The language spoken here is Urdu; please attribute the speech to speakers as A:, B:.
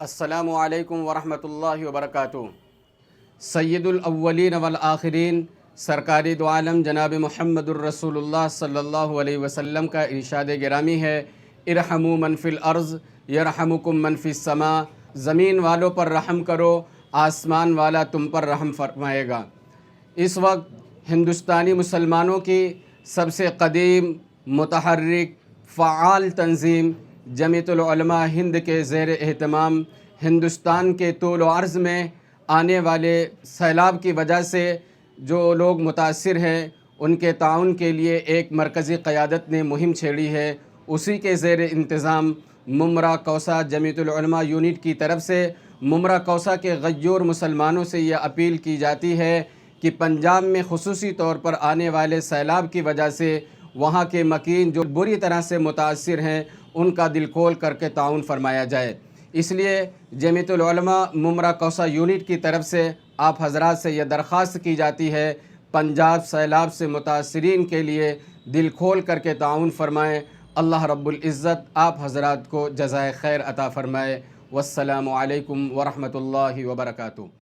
A: السلام علیکم ورحمۃ اللہ وبرکاتہ۔ سید الاولین والآخرین سرکاری دو عالم جناب محمد الرسول اللہ صلی اللہ علیہ وسلم کا ارشاد گرامی ہے، ارحموا من فی الارض یرحمکم من فی السماء، زمین والوں پر رحم کرو، آسمان والا تم پر رحم فرمائے گا۔ اس وقت ہندوستانی مسلمانوں کی سب سے قدیم، متحرک، فعال تنظیم جمعیت العلماء ہند کے زیر اہتمام ہندوستان کے طول و عرض میں آنے والے سیلاب کی وجہ سے جو لوگ متاثر ہیں ان کے تعاون کے لیے ایک مرکزی قیادت نے مہم چھیڑی ہے۔ اسی کے زیر انتظام ممرہ کوسہ جمعیت العلماء یونٹ کی طرف سے ممرہ کوسہ کے غیور مسلمانوں سے یہ اپیل کی جاتی ہے کہ پنجاب میں خصوصی طور پر آنے والے سیلاب کی وجہ سے وہاں کے مکین جو بری طرح سے متاثر ہیں ان کا دل کھول کر کے تعاون فرمایا جائے۔ اس لیے جمعیت العلماء ممرہ کوسہ یونٹ کی طرف سے آپ حضرات سے یہ درخواست کی جاتی ہے، پنجاب سیلاب سے متاثرین کے لیے دل کھول کر کے تعاون فرمائیں۔ اللہ رب العزت آپ حضرات کو جزائے خیر عطا فرمائے۔ والسلام علیکم ورحمۃ اللہ وبرکاتہ۔